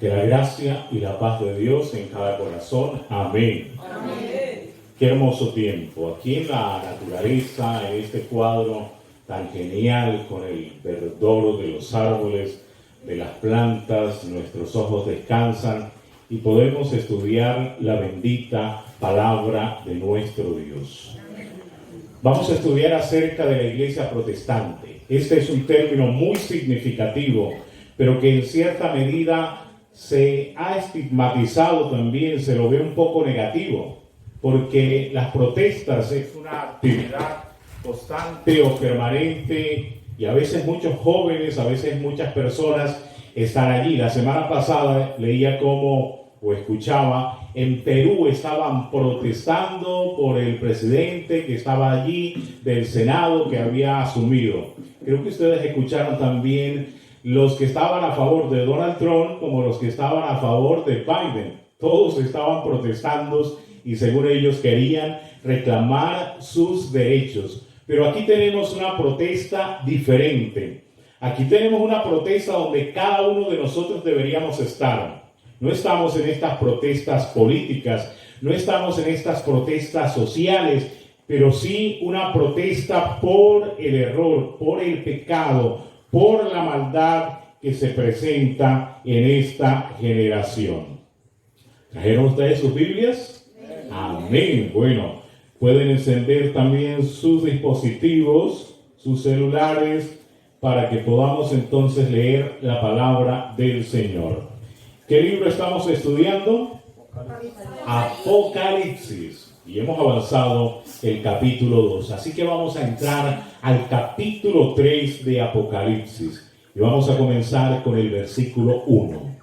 Que la gracia y la paz de Dios en cada corazón. Amén. Amén. Qué hermoso tiempo. Aquí en la naturaleza, en este cuadro tan genial, con el verdor de los árboles, de las plantas, nuestros ojos descansan y podemos estudiar la bendita palabra de nuestro Dios. Vamos a estudiar acerca de la iglesia protestante. Este es un término muy significativo, pero que en cierta medida se ha estigmatizado también, se lo ve un poco negativo, porque las protestas es una actividad constante o permanente y a veces muchos jóvenes, a veces muchas personas están allí. La semana pasada leía cómo, o escuchaba, en Perú estaban protestando por el presidente que estaba allí del Senado que había asumido. Creo que ustedes escucharon también los que estaban a favor de Donald Trump como los que estaban a favor de Biden. Todos estaban protestando y según ellos querían reclamar sus derechos. Pero aquí tenemos una protesta diferente. Aquí tenemos una protesta donde cada uno de nosotros deberíamos estar. No estamos en estas protestas políticas, no estamos en estas protestas sociales, pero sí una protesta por el error, por el pecado, por la maldad que se presenta en esta generación. ¿Trajeron ustedes sus Biblias? Amén. Bueno, pueden encender también sus dispositivos, sus celulares, para que podamos entonces leer la palabra del Señor. ¿Qué libro estamos estudiando? Apocalipsis. Y hemos avanzado el capítulo 2. Así que vamos a entrar al capítulo 3 de Apocalipsis. Y vamos a comenzar con el versículo 1.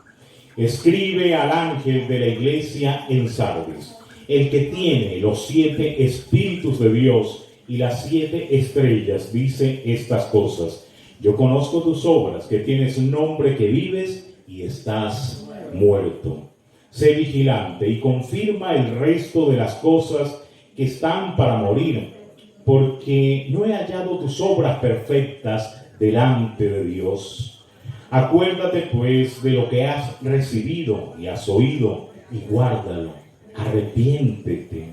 Escribe al ángel de la iglesia en Sardis, el que tiene los 7 espíritus de Dios y las 7 estrellas, dice estas cosas. Yo conozco tus obras, que tienes un nombre, que vives y estás muerto. Sé vigilante y confirma el resto de las cosas que están para morir, porque no he hallado tus obras perfectas delante de Dios. Acuérdate pues de lo que has recibido y has oído y guárdalo. Arrepiéntete,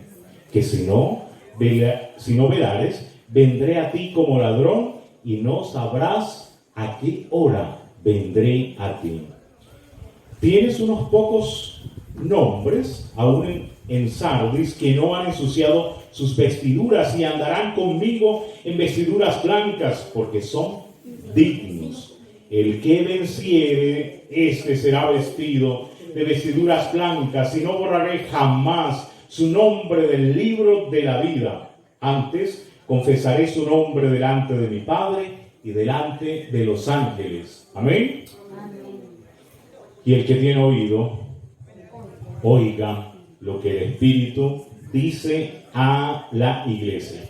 que si no velares, vendré a ti como ladrón y no sabrás a qué hora vendré a ti. Tienes unos pocos nombres aún en Sardis que no han ensuciado sus vestiduras y andarán conmigo en vestiduras blancas porque son dignos. El que venciere, este será vestido de vestiduras blancas y no borraré jamás su nombre del libro de la vida. Antes confesaré su nombre delante de mi Padre y delante de los ángeles. Amén. Y el que tiene oído, oiga lo que el Espíritu dice a la iglesia.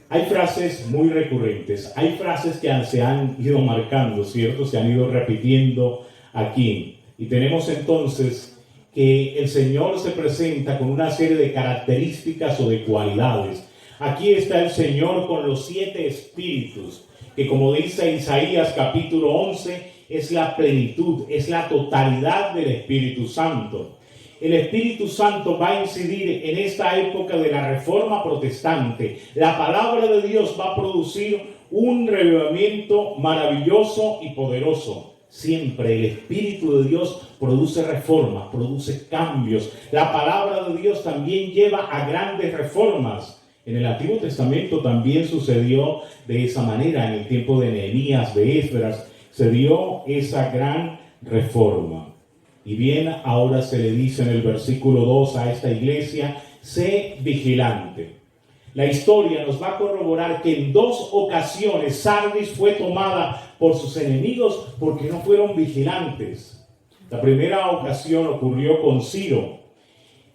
Hay frases muy recurrentes, hay frases que se han ido marcando, ¿cierto? Se han ido repitiendo aquí. Y tenemos entonces que el Señor se presenta con una serie de características o de cualidades. Aquí está el Señor con los 7 espíritus, que como dice Isaías capítulo 11, es la plenitud, es la totalidad del Espíritu Santo. El Espíritu Santo va a incidir en esta época de la Reforma Protestante. La palabra de Dios va a producir un revivimiento maravilloso y poderoso. Siempre el Espíritu de Dios produce reformas, produce cambios. La palabra de Dios también lleva a grandes reformas. En el Antiguo Testamento también sucedió de esa manera. En el tiempo de Nehemías, de Esdras, se dio esa gran reforma. Y bien, ahora se le dice en el versículo 2 a esta iglesia, sé vigilante. La historia nos va a corroborar que en 2 ocasiones Sardis fue tomada por sus enemigos porque no fueron vigilantes. La primera ocasión ocurrió con Ciro.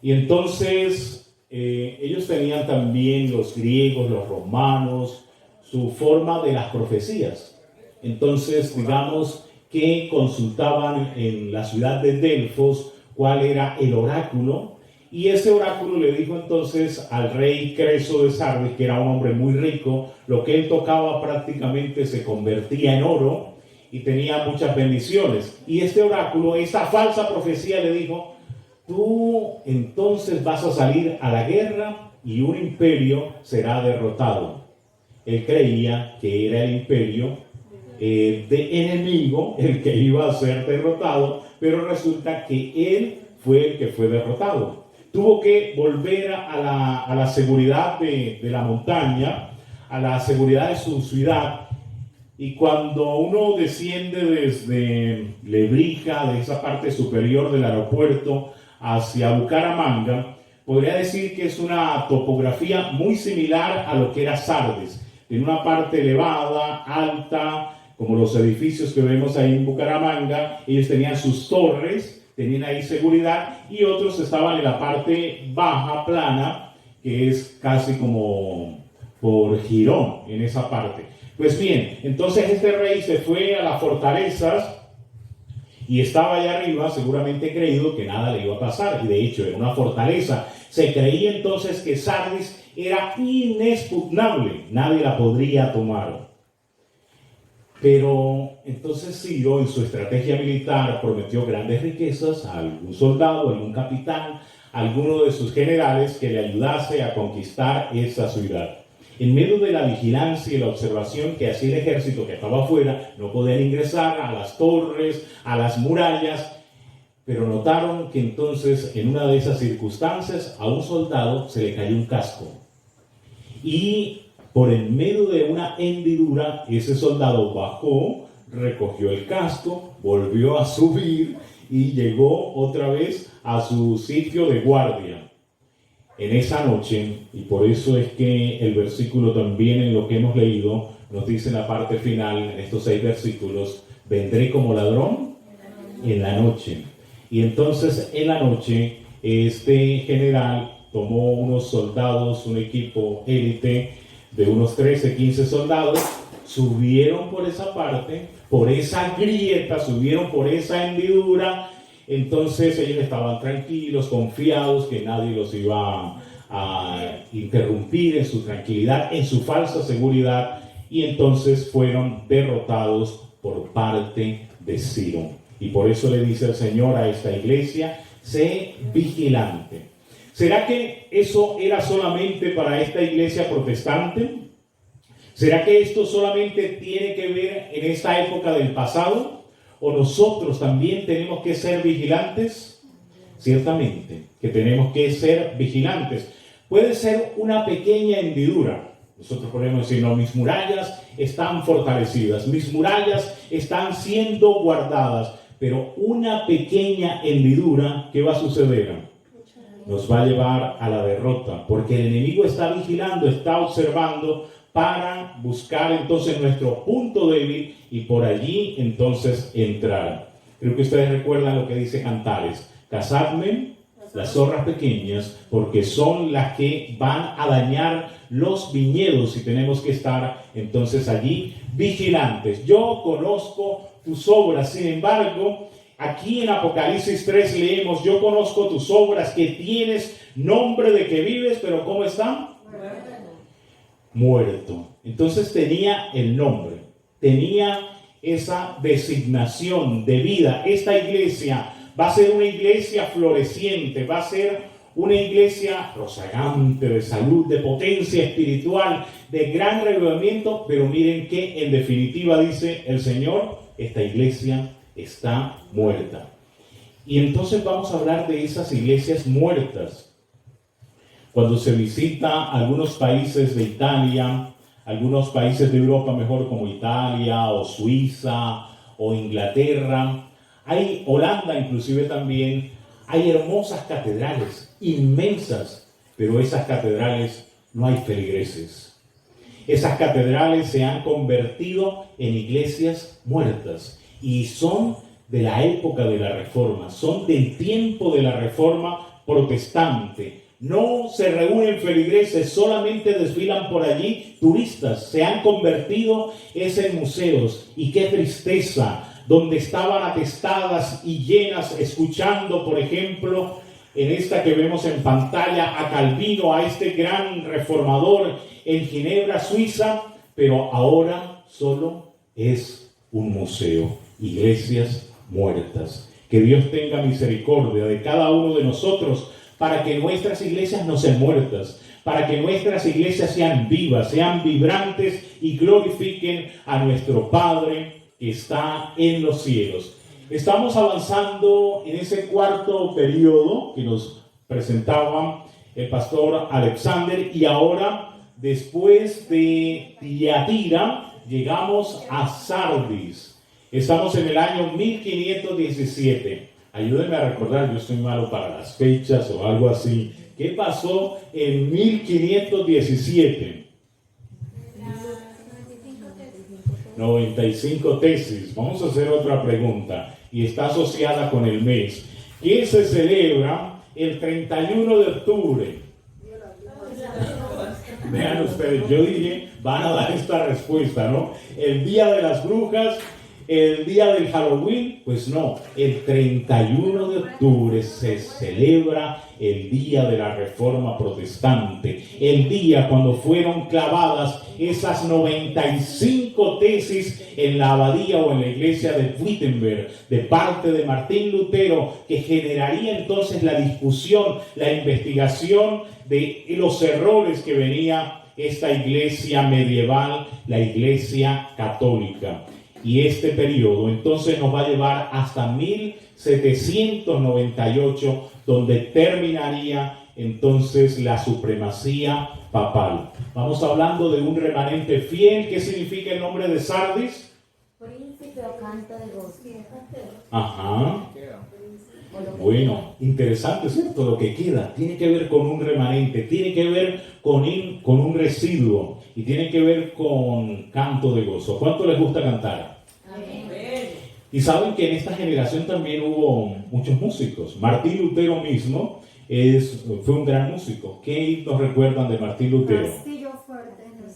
Y entonces ellos tenían también, los griegos, los romanos, su forma de las profecías. Entonces, digamos que consultaban en la ciudad de Delfos cuál era el oráculo, y ese oráculo le dijo entonces al rey Creso de Sardis, que era un hombre muy rico, lo que él tocaba prácticamente se convertía en oro, y tenía muchas bendiciones. Y este oráculo, esta falsa profecía le dijo: tú entonces vas a salir a la guerra y un imperio será derrotado. Él creía que era el imperio de enemigo el que iba a ser derrotado, pero resulta que él fue el que fue derrotado. Tuvo que volver a la seguridad de la montaña, a la seguridad de su ciudad. Y cuando uno desciende desde Lebrija, de esa parte superior del aeropuerto, hacia Bucaramanga, podría decir que es una topografía muy similar a lo que era Sardes. En una parte elevada, alta, como los edificios que vemos ahí en Bucaramanga. Ellos tenían sus torres, tenían ahí seguridad, y otros estaban en la parte baja, plana, que es casi como por Girón, en esa parte. Pues bien, entonces este rey se fue a las fortalezas y estaba allá arriba, seguramente creído que nada le iba a pasar, y de hecho era una fortaleza. Se creía entonces que Sardis era inexpugnable, nadie la podría tomar. Pero entonces Ciro, en su estrategia militar, prometió grandes riquezas a algún soldado, algún capitán, a alguno de sus generales que le ayudase a conquistar esa ciudad. En medio de la vigilancia y la observación que hacía el ejército que estaba afuera, no podían ingresar a las torres, a las murallas, pero notaron que entonces en una de esas circunstancias a un soldado se le cayó un casco. Y por en medio de una hendidura, ese soldado bajó, recogió el casco, volvió a subir y llegó otra vez a su sitio de guardia. En esa noche, y por eso es que el versículo también en lo que hemos leído nos dice en la parte final, en estos 6 versículos: vendré como ladrón en la noche. Y entonces en la noche este general tomó unos soldados, un equipo élite de unos 13, 15 soldados, subieron por esa parte, por esa grieta, subieron por esa hendidura. Entonces ellos estaban tranquilos, confiados que nadie los iba a interrumpir en su tranquilidad, en su falsa seguridad, y entonces fueron derrotados por parte de Ciro. Y por eso le dice el Señor a esta iglesia: sé vigilante. ¿Será que eso era solamente para esta iglesia protestante? ¿Será que esto solamente tiene que ver en esta época del pasado? ¿O nosotros también tenemos que ser vigilantes? Ciertamente que tenemos que ser vigilantes. Puede ser una pequeña hendidura. Nosotros podemos decir: no, mis murallas están fortalecidas, mis murallas están siendo guardadas. Pero una pequeña hendidura, ¿qué va a suceder? Nos va a llevar a la derrota, porque el enemigo está vigilando, está observando, para buscar entonces nuestro punto débil y por allí entonces entrar. Creo que ustedes recuerdan lo que dice Cantares: cazadme las zorras pequeñas, porque son las que van a dañar los viñedos, y tenemos que estar entonces allí vigilantes. Yo conozco tus obras, sin embargo, aquí en Apocalipsis 3 leemos: yo conozco tus obras, que tienes nombre de que vives, pero ¿cómo están? Muerto. Entonces tenía el nombre, tenía esa designación de vida. Esta iglesia va a ser una iglesia floreciente, va a ser una iglesia rozagante de salud, de potencia espiritual, de gran renovamiento. Pero miren que en definitiva dice el Señor: esta iglesia está muerta. Y entonces vamos a hablar de esas iglesias muertas. Cuando se visita algunos países de Italia, algunos países de Europa mejor, como Italia o Suiza o Inglaterra, hay Holanda inclusive también, hay hermosas catedrales, inmensas, pero esas catedrales no hay feligreses. Esas catedrales se han convertido en iglesias muertas y son de la época de la Reforma, son del tiempo de la Reforma protestante. No se reúnen feligreses, solamente desfilan por allí turistas. Se han convertido en museos. Y qué tristeza, donde estaban atestadas y llenas, escuchando, por ejemplo, en esta que vemos en pantalla, a Calvino, a este gran reformador en Ginebra, Suiza, pero ahora solo es un museo. Iglesias muertas. Que Dios tenga misericordia de cada uno de nosotros para que nuestras iglesias no sean muertas, para que nuestras iglesias sean vivas, sean vibrantes y glorifiquen a nuestro Padre que está en los cielos. Estamos avanzando en ese cuarto periodo que nos presentaba el pastor Alexander, y ahora, después de Tiatira, llegamos a Sardis. Estamos en el año 1517. Ayúdenme a recordar, yo soy malo para las fechas o algo así. ¿Qué pasó en 1517? 95 tesis. Vamos a hacer otra pregunta y está asociada con el mes. ¿Qué se celebra el 31 de octubre? Vean ustedes, yo dije, van a dar esta respuesta, ¿no? El día de las brujas, el día del Halloween. Pues no, el 31 de octubre se celebra el día de la Reforma Protestante, el día cuando fueron clavadas esas 95 tesis en la abadía o en la iglesia de Wittenberg de parte de Martín Lutero, que generaría entonces la discusión, la investigación de los errores que venía esta iglesia medieval, la iglesia católica. Y este periodo entonces nos va a llevar hasta 1798, donde terminaría entonces la supremacía papal. Vamos hablando de un remanente fiel. ¿Qué significa el nombre de Sardis? Príncipe o canto de gozo. Ajá. Bueno, interesante, ¿cierto? Lo que queda tiene que ver con un remanente, tiene que ver con un residuo y tiene que ver con canto de gozo. ¿Cuánto les gusta cantar? Y saben que en esta generación también hubo muchos músicos. Martín Lutero mismo fue un gran músico. ¿Qué nos recuerdan de Martín Lutero?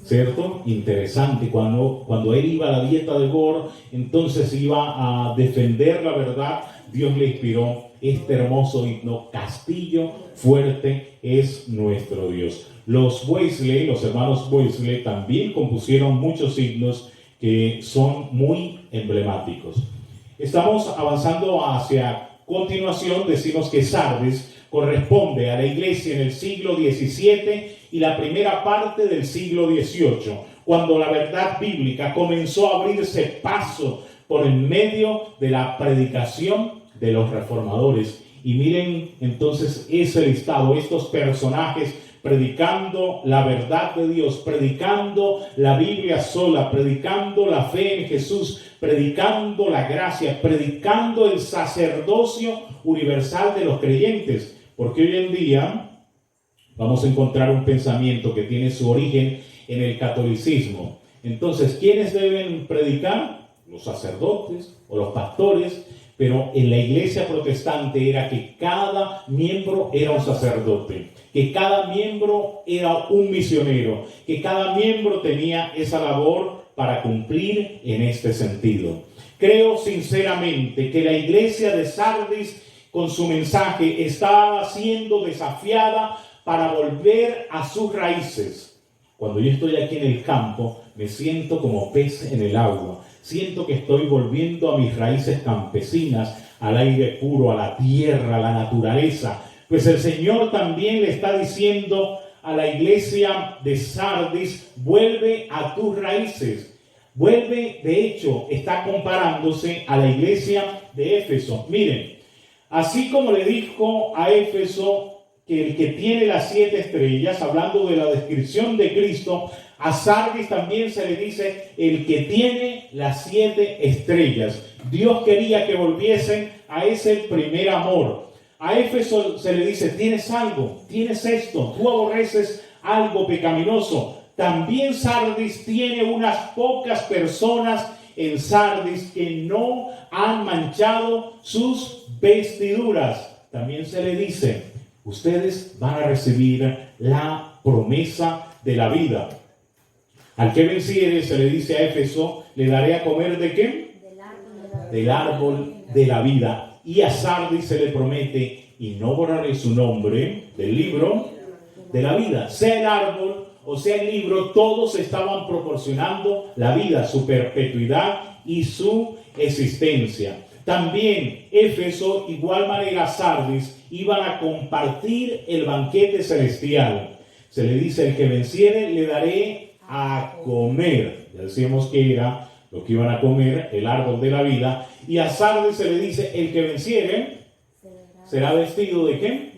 ¿Cierto? Interesante. Cuando él iba a la dieta de Gor, entonces iba a defender la verdad. Dios le inspiró este hermoso himno: Castillo fuerte es nuestro Dios. Los hermanos Wesley, también compusieron muchos himnos que son muy emblemáticos. Estamos avanzando hacia continuación. Decimos que Sardis corresponde a la iglesia en el siglo XVII y la primera parte del siglo XVIII, cuando la verdad bíblica comenzó a abrirse paso por en medio de la predicación de los reformadores. Y miren entonces ese listado, estos personajes predicando la verdad de Dios, predicando la Biblia sola, predicando la fe en Jesús, predicando la gracia, predicando el sacerdocio universal de los creyentes. Porque hoy en día vamos a encontrar un pensamiento que tiene su origen en el catolicismo. Entonces, ¿quiénes deben predicar? Los sacerdotes o los pastores. Pero en la iglesia protestante era que cada miembro era un sacerdote, que cada miembro era un misionero, que cada miembro tenía esa labor para cumplir en este sentido. Creo sinceramente que la iglesia de Sardis, con su mensaje, está siendo desafiada para volver a sus raíces. Cuando yo estoy aquí en el campo, me siento como pez en el agua. Siento que estoy volviendo a mis raíces campesinas, al aire puro, a la tierra, a la naturaleza. Pues el Señor también le está diciendo a la iglesia de Sardis: vuelve a tus raíces. Vuelve, de hecho, está comparándose a la iglesia de Éfeso. Miren, así como le dijo a Éfeso que el que tiene las 7 estrellas, hablando de la descripción de Cristo, a Sardis también se le dice el que tiene las 7 estrellas. Dios quería que volviesen a ese primer amor. A Éfeso se le dice: tienes algo, tienes esto, tú aborreces algo pecaminoso. También Sardis tiene unas pocas personas en Sardis que no han manchado sus vestiduras. También se le dice: ustedes van a recibir la promesa de la vida. Al que venciere, se le dice a Éfeso, le daré a comer ¿de qué? Del árbol de la vida. Y a Sardis se le promete: y no borraré su nombre del libro de la vida. Sea el árbol o sea el libro, todos estaban proporcionando la vida, su perpetuidad y su existencia. También Éfeso, igual manera Sardis, iban a compartir el banquete celestial. Se le dice: el que venciere le daré a comer. Ya decíamos que era lo que iban a comer, el árbol de la vida. Y a Sardis se le dice: el que venciere será vestido ¿de qué?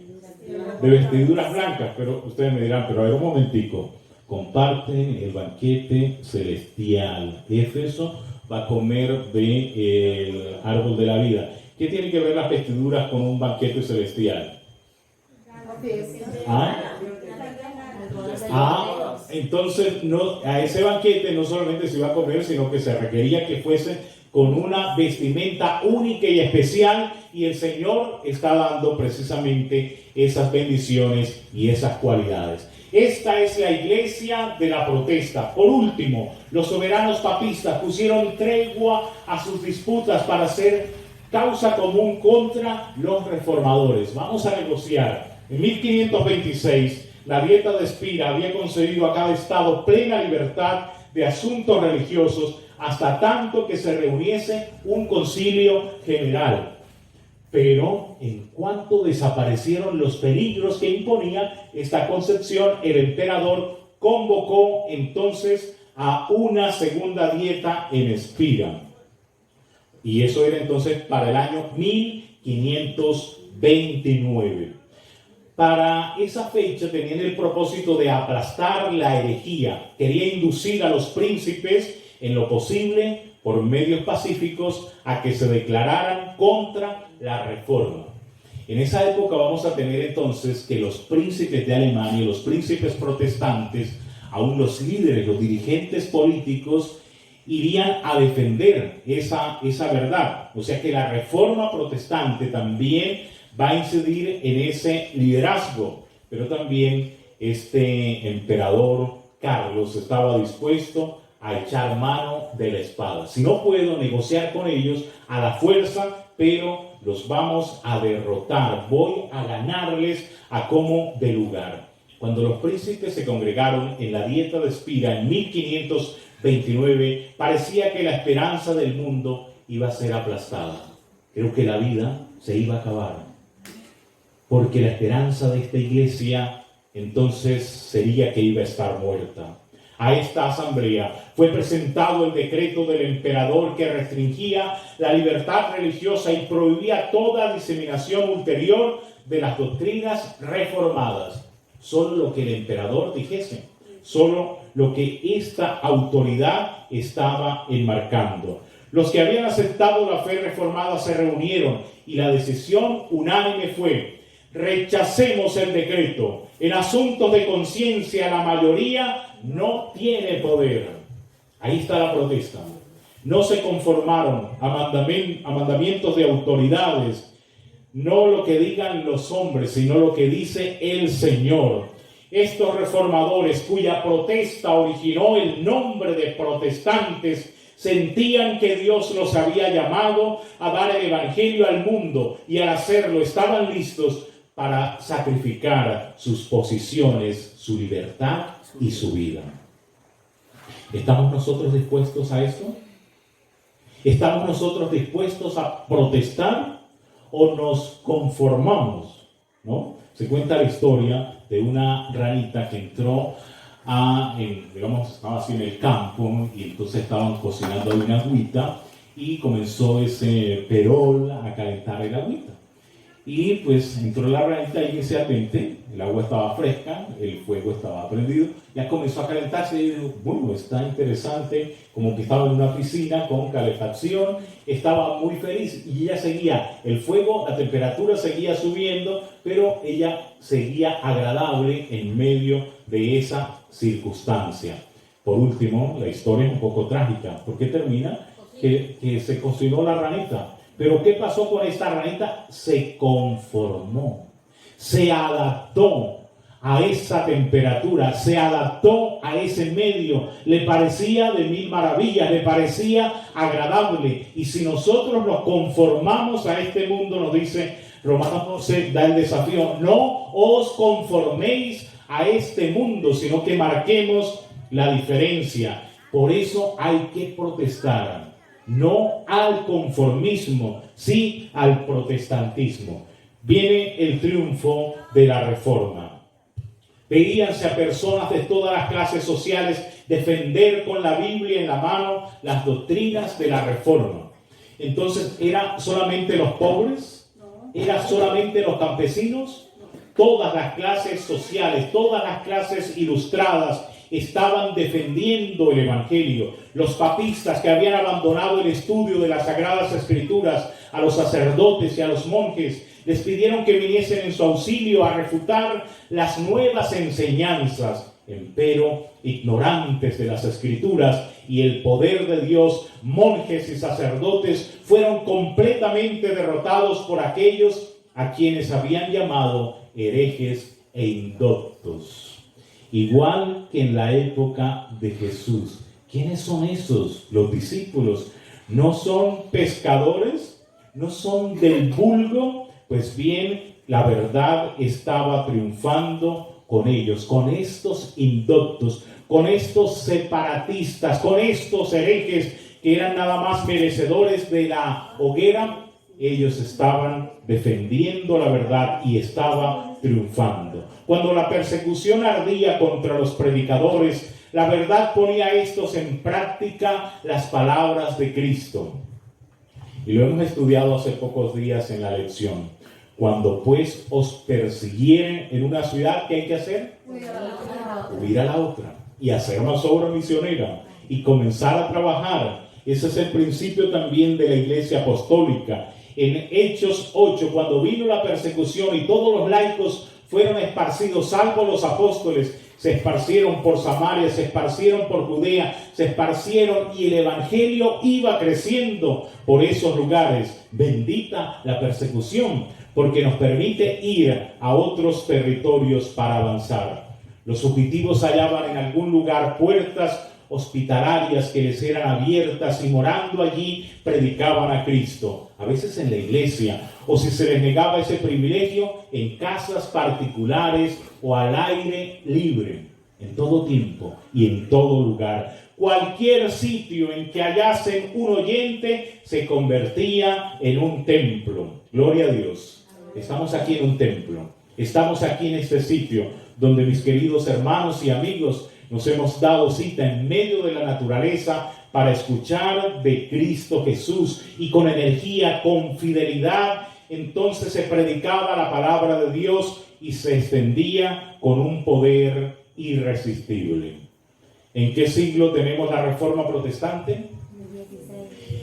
De vestiduras blancas. Pero ustedes me dirán, pero a ver un momentico, comparten el banquete celestial. Éfeso va a comer del árbol de la vida. ¿Qué tienen que ver las vestiduras con un banquete celestial? Entonces a ese banquete no solamente se iba a comer, sino que se requería que fuese con una vestimenta única y especial, y el Señor está dando precisamente esas bendiciones y esas cualidades. Esta es la iglesia de la protesta. Por último, los soberanos papistas pusieron tregua a sus disputas para hacer causa común contra los reformadores. Vamos a negociar. En 1526, la Dieta de Spira había concedido a cada estado plena libertad de asuntos religiosos hasta tanto que se reuniese un concilio general. Pero en cuanto desaparecieron los peligros que imponía esta concepción, el emperador convocó entonces a una segunda dieta en Spira. Y eso era entonces para el año 1529. Para esa fecha tenían el propósito de aplastar la herejía. Quería inducir a los príncipes en lo posible, por medios pacíficos, a que se declararan contra la reforma. En esa época vamos a tener entonces que los príncipes de Alemania, los príncipes protestantes, aún los líderes, los dirigentes políticos, irían a defender esa verdad. O sea que la reforma protestante también va a incidir en ese liderazgo. Pero también este emperador Carlos estaba dispuesto a echar mano de la espada. Si no puedo negociar con ellos a la fuerza, pero los vamos a derrotar. Voy a ganarles a como de lugar. Cuando los príncipes se congregaron en la Dieta de Spira en 1529, parecía que la esperanza del mundo iba a ser aplastada. Creo que la vida se iba a acabar, porque la esperanza de esta iglesia entonces sería que iba a estar muerta. A esta asamblea fue presentado el decreto del emperador que restringía la libertad religiosa y prohibía toda diseminación ulterior de las doctrinas reformadas. Solo lo que el emperador dijese, solo lo que esta autoridad estaba enmarcando. Los que habían aceptado la fe reformada se reunieron y la decisión unánime fue: rechacemos el decreto. En asuntos de conciencia la mayoría no tiene poder. Ahí está la protesta. No se conformaron a mandamientos de autoridades, no lo que digan los hombres, sino lo que dice el Señor. Estos reformadores, cuya protesta originó el nombre de protestantes, sentían que Dios los había llamado a dar el evangelio al mundo, y al hacerlo estaban listos para sacrificar sus posiciones, su libertad y su vida. ¿Estamos nosotros dispuestos a esto? ¿Estamos nosotros dispuestos a protestar o nos conformamos? ¿No? Se cuenta la historia de una ranita que entró estaba así en el campo, y entonces estaban cocinando una agüita y comenzó ese perol a calentar el agüita. Y pues entró la ranita inicialmente, el agua estaba fresca, el fuego estaba prendido, ya comenzó a calentarse y dijo: bueno, está interesante, como que estaba en una piscina con calefacción, estaba muy feliz, y ella seguía, el fuego, la temperatura seguía subiendo, pero ella seguía agradable en medio de esa circunstancia. Por último, la historia es un poco trágica, porque termina que se cocinó la ranita. Pero ¿qué pasó con esta ranita? Se conformó, se adaptó a esa temperatura, se adaptó a ese medio, le parecía de mil maravillas, le parecía agradable. Y si nosotros nos conformamos a este mundo, nos dice Romanos 12, da el desafío: no os conforméis a este mundo, sino que marquemos la diferencia. Por eso hay que protestar. no al conformismo, sí al protestantismo. Viene el triunfo de la Reforma. Veíanse a personas de todas las clases sociales defender con la Biblia en la mano las doctrinas de la Reforma. Entonces, ¿era solamente los pobres? ¿Era solamente los campesinos? Todas las clases sociales, todas las clases ilustradas estaban defendiendo el Evangelio. Los papistas que habían abandonado el estudio de las Sagradas Escrituras, a los sacerdotes y a los monjes, les pidieron que viniesen en su auxilio a refutar las nuevas enseñanzas, empero ignorantes de las Escrituras y el poder de Dios. Monjes y sacerdotes fueron completamente derrotados por aquellos a quienes habían llamado herejes e indoctos. Igual que en la época de Jesús. ¿Quiénes son esos? Los discípulos. ¿No son pescadores? ¿No son del vulgo? Pues bien, la verdad estaba triunfando con ellos, con estos indoctos, con estos separatistas, con estos herejes que eran nada más merecedores de la hoguera. Ellos estaban defendiendo la verdad y estaban triunfando. Cuando la persecución ardía contra los predicadores, la verdad ponía a estos en práctica las palabras de Cristo. Y lo hemos estudiado hace pocos días en la lección. Cuando pues os persiguieren en una ciudad, ¿qué hay que hacer? Huir a la otra. Y hacer una obra misionera. Y comenzar a trabajar. Ese es el principio también de la Iglesia Apostólica. En Hechos 8, cuando vino la persecución y todos los laicos fueron esparcidos, salvo los apóstoles, se esparcieron por Samaria, se esparcieron por Judea, se esparcieron y el evangelio iba creciendo por esos lugares. Bendita la persecución, porque nos permite ir a otros territorios para avanzar. Los fugitivos hallaban en algún lugar puertas hospitalarias que les eran abiertas y morando allí predicaban a Cristo. A veces en la iglesia, o si se les negaba ese privilegio, en casas particulares o al aire libre, en todo tiempo y en todo lugar. Cualquier sitio en que hallasen un oyente se convertía en un templo. Gloria a Dios. Estamos aquí en un templo. Estamos aquí en este sitio donde mis queridos hermanos y amigos nos hemos dado cita en medio de la naturaleza para escuchar de Cristo Jesús y con energía, con fidelidad. Entonces se predicaba la palabra de Dios y se extendía con un poder irresistible. ¿En qué siglo tenemos la Reforma Protestante?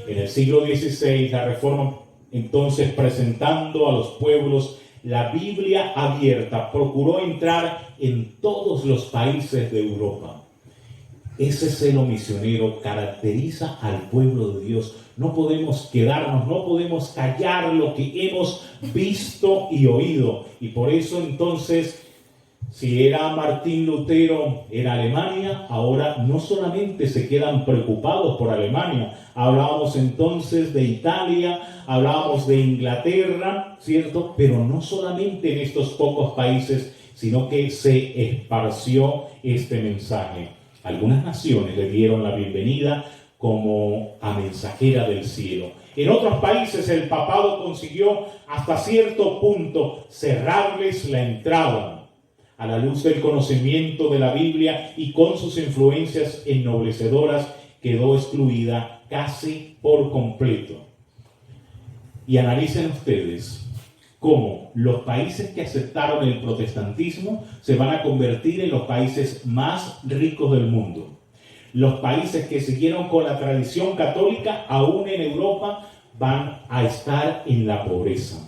En el siglo XVI, la Reforma, entonces, presentando a los pueblos la Biblia abierta, procuró entrar en todos los países de Europa. Ese celo misionero caracteriza al pueblo de Dios. No podemos quedarnos, no podemos callar lo que hemos visto y oído. Y por eso entonces, si era Martín Lutero en Alemania, ahora no solamente se quedan preocupados por Alemania. Hablábamos entonces de Italia, hablábamos de Inglaterra, ¿cierto? Pero no solamente en estos pocos países, sino que se esparció este mensaje. Algunas naciones le dieron la bienvenida como a mensajera del cielo. En otros países el papado consiguió hasta cierto punto cerrarles la entrada a la luz del conocimiento de la Biblia, y con sus influencias ennoblecedoras quedó excluida casi por completo. Y analicen ustedes cómo los países que aceptaron el protestantismo se van a convertir en los países más ricos del mundo. Los países que siguieron con la tradición católica, aún en Europa, van a estar en la pobreza.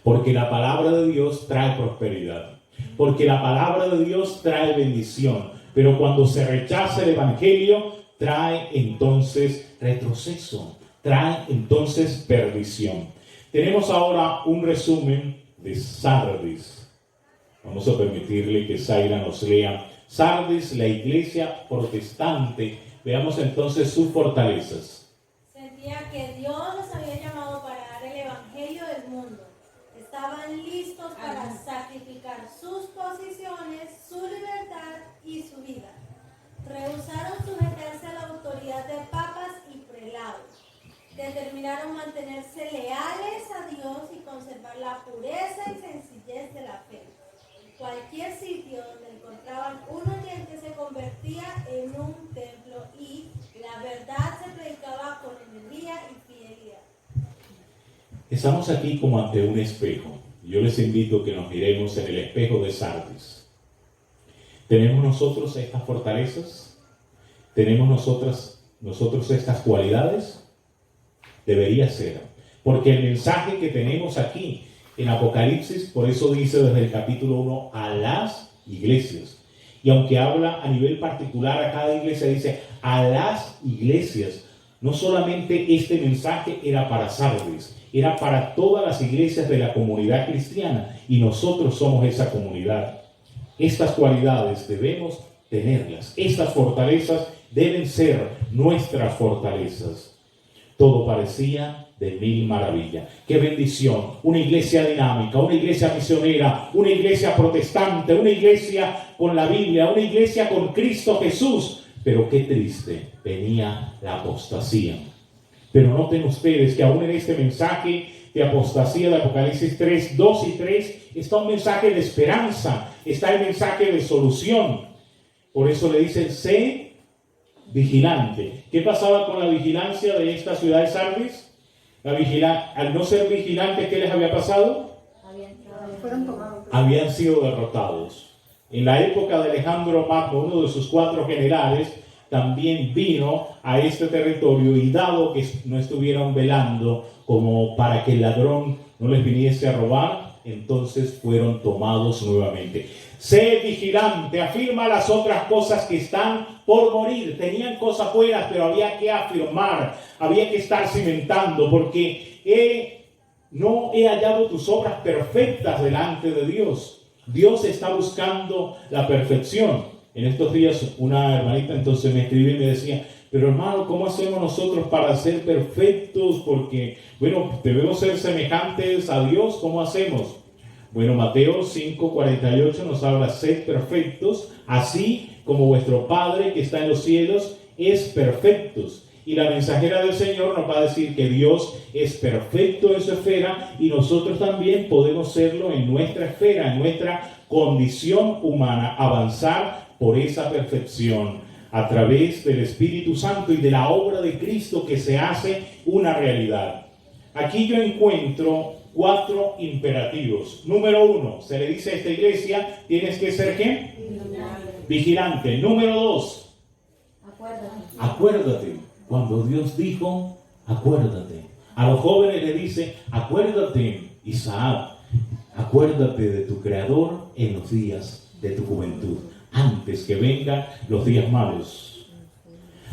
Porque la palabra de Dios trae prosperidad. Porque la palabra de Dios trae bendición. Pero cuando se rechaza el evangelio, trae entonces retroceso. Trae entonces perdición. Tenemos ahora un resumen de Sardis. Vamos a permitirle que Zaira nos lea. Sardis, la iglesia protestante. Veamos entonces sus fortalezas. Sentía que Dios los había llamado para dar el evangelio del mundo. Estaban listos para sacrificar sus posiciones, su libertad y su vida. Rehusaron sujetarse a la autoridad de papas y prelados. procuraron mantenerse leales a Dios y conservar la pureza y sencillez de la fe. Cualquier sitio donde encontraban un oyente se convertía en un templo y la verdad se predicaba con energía y fidelidad. Estamos aquí como ante un espejo. Yo les invito a que nos miremos en el espejo de Sardis. ¿Tenemos nosotros estas fortalezas? ¿Tenemos nosotros estas cualidades? Debería ser. Porque el mensaje que tenemos aquí en Apocalipsis, por eso dice desde el capítulo 1 a las iglesias. Y aunque habla a nivel particular a cada iglesia, dice a las iglesias. No solamente este mensaje era para Sardis, era para todas las iglesias de la comunidad cristiana. Y nosotros somos esa comunidad. Estas cualidades debemos tenerlas. Estas fortalezas deben ser nuestras fortalezas. Todo parecía de mil maravillas. ¡Qué bendición! Una iglesia dinámica, una iglesia misionera, una iglesia protestante, una iglesia con la Biblia, una iglesia con Cristo Jesús. Pero qué triste, venía la apostasía. Pero noten ustedes que aún en este mensaje de apostasía de Apocalipsis 3, 2 y 3, está un mensaje de esperanza, está el mensaje de solución. Por eso le dicen, sé vigilante. ¿Qué pasaba con la vigilancia de esta ciudad de Sardis? Al no ser vigilante, ¿qué les había pasado? Habían sido derrotados. En la época de Alejandro Magno, uno de sus 4 generales, también vino a este territorio y dado que no estuvieron velando como para que el ladrón no les viniese a robar, entonces fueron tomados nuevamente. Sé vigilante, afirma las otras cosas que están por morir. Tenían cosas buenas, pero había que afirmar, había que estar cimentando, porque no he hallado tus obras perfectas delante de Dios. Dios está buscando la perfección. En estos días una hermanita entonces me escribió y me decía, pero hermano, ¿cómo hacemos nosotros para ser perfectos? Porque, bueno, debemos ser semejantes a Dios, ¿cómo hacemos? Bueno, Mateo 5:48 nos habla, sed perfectos, así como vuestro Padre que está en los cielos es perfectos. Y la mensajera del Señor nos va a decir que Dios es perfecto en su esfera y nosotros también podemos serlo en nuestra esfera, en nuestra condición humana, avanzar por esa perfección a través del Espíritu Santo y de la obra de Cristo que se hace una realidad. Aquí yo encuentro 4 imperativos. Número 1, se le dice a esta iglesia, tienes que ser ¿qué? Vigilante. Número 2, acuérdate. Cuando Dios dijo, acuérdate. A los jóvenes le dice, acuérdate, Isaac, acuérdate de tu Creador en los días de tu juventud, antes que vengan los días malos.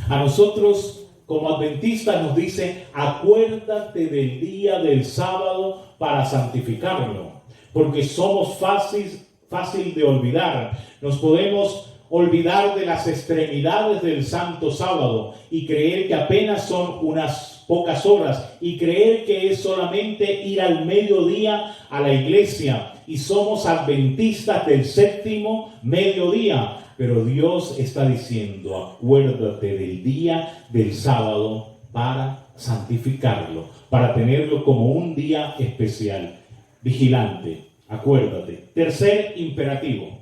A nosotros, como adventistas, nos dice, acuérdate del día del sábado para santificarlo, porque somos fácil de olvidar. Nos podemos olvidar de las extremidades del Santo Sábado y creer que apenas son unas pocas horas y creer que es solamente ir al mediodía a la iglesia y somos adventistas del 7º mediodía. Pero Dios está diciendo, acuérdate del día del sábado para santificarlo, para tenerlo como un día especial. Vigilante, acuérdate. Tercer imperativo,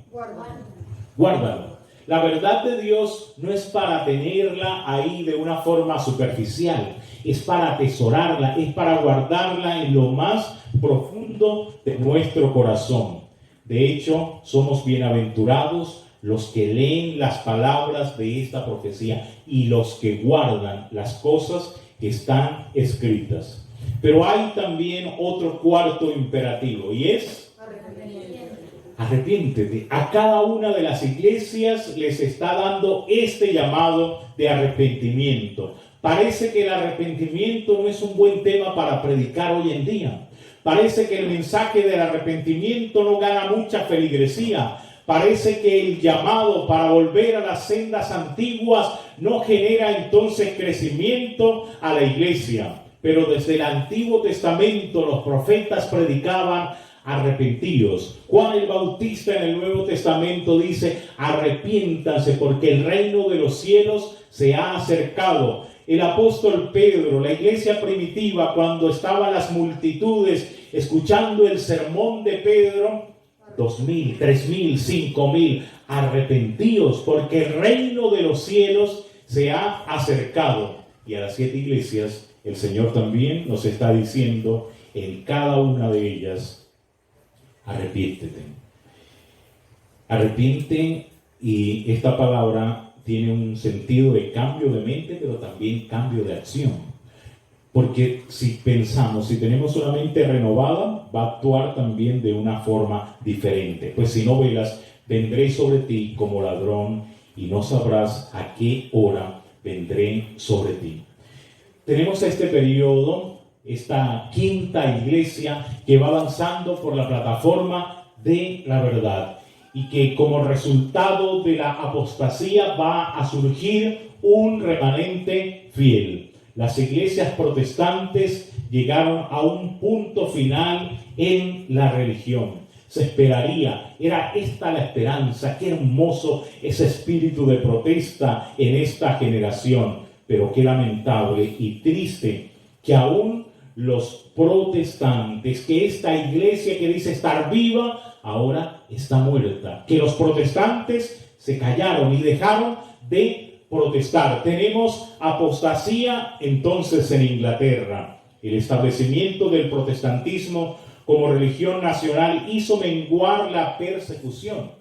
guárdalo. La verdad de Dios no es para tenerla ahí de una forma superficial, es para atesorarla, es para guardarla en lo más profundo de nuestro corazón. De hecho, somos bienaventurados los que leen las palabras de esta profecía y los que guardan las cosas que están escritas. Pero hay también otro 4 imperativo y es arrepiéntete. A cada una de las iglesias les está dando este llamado de arrepentimiento. Parece que el arrepentimiento no es un buen tema para predicar hoy en día. Parece que el mensaje del arrepentimiento no gana mucha feligresía. Parece que el llamado para volver a las sendas antiguas no genera entonces crecimiento a la iglesia. Pero desde el Antiguo Testamento los profetas predicaban, arrepentíos. Juan el Bautista en el Nuevo Testamento dice, arrepiéntanse porque el reino de los cielos se ha acercado. el apóstol Pedro, la iglesia primitiva, cuando estaban las multitudes escuchando el sermón de Pedro, 2,000, 3,000, 5,000, arrepentíos, porque el reino de los cielos se ha acercado. Y a las 7 iglesias, el Señor también nos está diciendo en cada una de ellas, arrepiéntete. Arrepiente, y esta palabra tiene un sentido de cambio de mente, pero también cambio de acción. Porque si pensamos, si tenemos una mente renovada, va a actuar también de una forma diferente. Pues si no velas, vendré sobre ti como ladrón y no sabrás a qué hora vendré sobre ti. Tenemos este periodo, esta quinta iglesia que va avanzando por la plataforma de la verdad y que como resultado de la apostasía va a surgir un remanente fiel. Las iglesias protestantes llegaron a un punto final en la religión. Se esperaría, era esta la esperanza, qué hermoso ese espíritu de protesta en esta generación, pero qué lamentable y triste que aún los protestantes, que esta iglesia que dice estar viva, ahora está muerta, que los protestantes se callaron y dejaron de protestar. Tenemos apostasía entonces en Inglaterra. El establecimiento del protestantismo como religión nacional hizo menguar la persecución.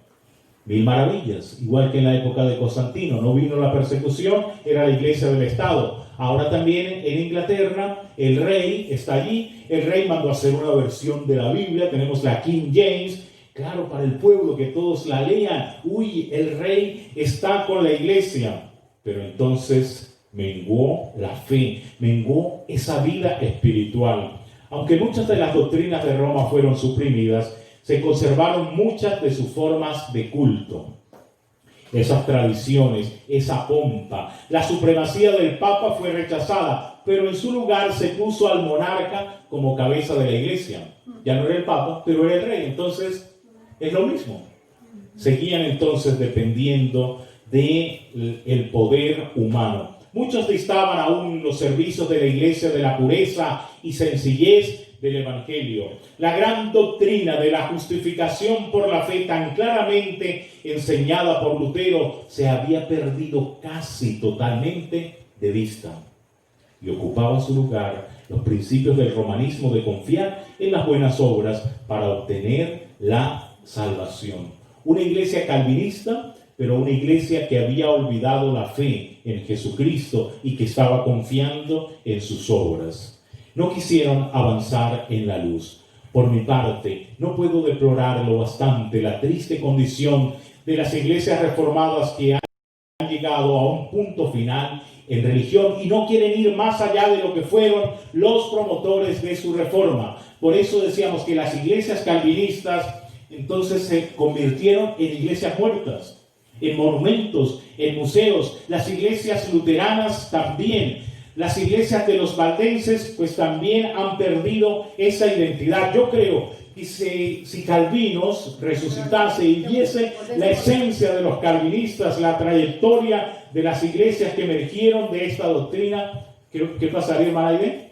1000 maravillas, igual que en la época de Constantino, no vino la persecución, era la iglesia del Estado. Ahora también en Inglaterra el rey está allí, el rey mandó a hacer una versión de la Biblia, tenemos la King James, claro, para el pueblo, que todos la lean. Uy, el rey está con la iglesia. Pero entonces menguó la fe, menguó esa vida espiritual. Aunque muchas de las doctrinas de Roma fueron suprimidas, se conservaron muchas de sus formas de culto. Esas tradiciones, esa pompa. La supremacía del Papa fue rechazada, pero en su lugar se puso al monarca como cabeza de la iglesia. Ya no era el Papa, pero era el rey. Entonces, es lo mismo. Seguían entonces dependiendo del poder humano. Muchos distaban aún los servicios de la iglesia de la pureza y sencillez del evangelio. La gran doctrina de la justificación por la fe, tan claramente enseñada por Lutero, se había perdido casi totalmente de vista. Y ocupaba su lugar los principios del romanismo de confiar en las buenas obras para obtener la salvación. Una iglesia calvinista, pero una iglesia que había olvidado la fe en Jesucristo y que estaba confiando en sus obras. No quisieron avanzar en la luz. Por mi parte, no puedo deplorarlo bastante, la triste condición de las iglesias reformadas que han llegado a un punto final en religión y no quieren ir más allá de lo que fueron los promotores de su reforma. Por eso decíamos que las iglesias calvinistas entonces se convirtieron en iglesias muertas, en monumentos, en museos. Las iglesias luteranas también. Las iglesias de los valdenses pues también han perdido esa identidad. Yo creo que si Calvinos resucitase y viese la esencia de los calvinistas, la trayectoria de las iglesias que emergieron de esta doctrina, ¿qué pasaría, hermana Aide?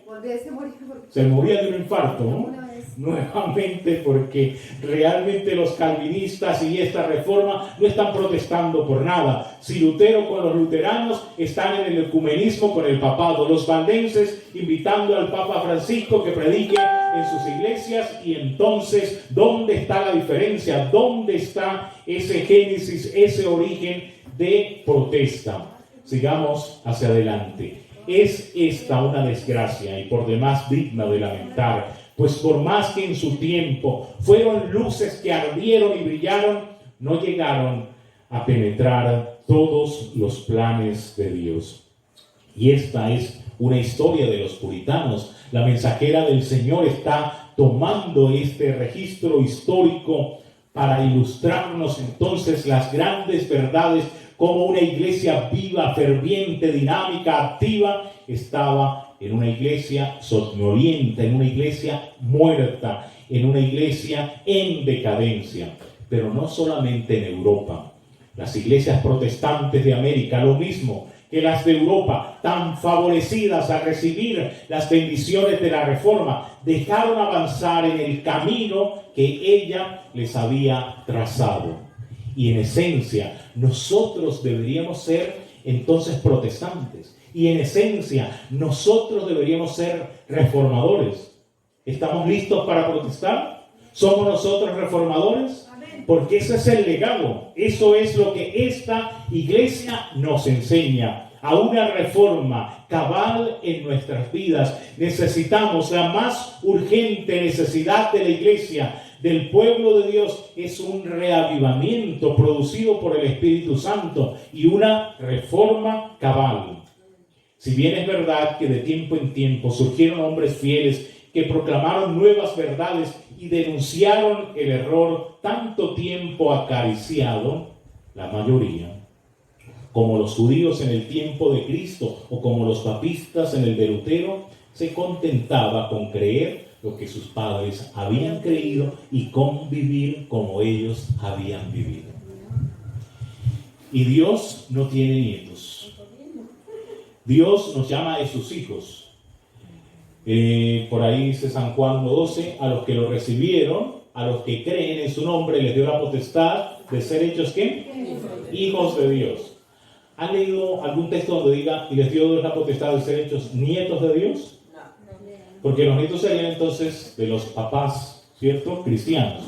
Se moría de un infarto, ¿no? Nuevamente, porque realmente los calvinistas y esta reforma no están protestando por nada. Si Lutero con los luteranos están en el ecumenismo con el papado, los valdenses invitando al Papa Francisco que predique en sus iglesias, y entonces, ¿dónde está la diferencia? ¿Dónde está ese génesis, ese origen de protesta? Sigamos hacia adelante. Es esta una desgracia y por demás digna de lamentar, pues por más que en su tiempo fueron luces que ardieron y brillaron, no llegaron a penetrar todos los planes de Dios. Y esta es una historia de los puritanos. La mensajera del Señor está tomando este registro histórico para ilustrarnos entonces las grandes verdades, como una iglesia viva, ferviente, dinámica, activa, estaba en una iglesia somnolienta, en una iglesia muerta, en una iglesia en decadencia. Pero no solamente en Europa. Las iglesias protestantes de América, lo mismo, que las de Europa, tan favorecidas a recibir las bendiciones de la Reforma, dejaron avanzar en el camino que ella les había trazado. Y en esencia, nosotros deberíamos ser entonces protestantes. Y en esencia, nosotros deberíamos ser reformadores. ¿Estamos listos para protestar? ¿Somos nosotros reformadores? Porque ese es el legado. Eso es lo que esta iglesia nos enseña. A una reforma cabal en nuestras vidas. Necesitamos, la más urgente necesidad de la iglesia, del pueblo de Dios, es un reavivamiento producido por el Espíritu Santo y una reforma cabal. Si bien es verdad que de tiempo en tiempo surgieron hombres fieles que proclamaron nuevas verdades y denunciaron el error tanto tiempo acariciado, la mayoría, como los judíos en el tiempo de Cristo o como los papistas en el de Lutero, se contentaba con creer lo que sus padres habían creído y convivir como ellos habían vivido. Y Dios no tiene nietos. Dios nos llama a sus hijos. Por ahí dice San Juan 1:12, a los que lo recibieron, a los que creen en su nombre, les dio la potestad de ser hechos, ¿qué? Hijos de Dios. ¿Han leído algún texto donde diga, y les dio Dios la potestad de ser hechos nietos de Dios? Porque los nietos serían entonces de los papás, ¿cierto? Cristianos.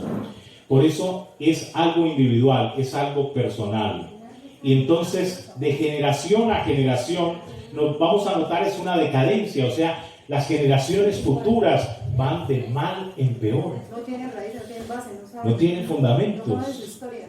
Por eso es algo individual, es algo personal. Y entonces, de generación a generación, nos vamos a notar es una decadencia, o sea, las generaciones futuras van de mal en peor. No tienen raíz, no tienen base, no tienen fundamentos. No saben su historia.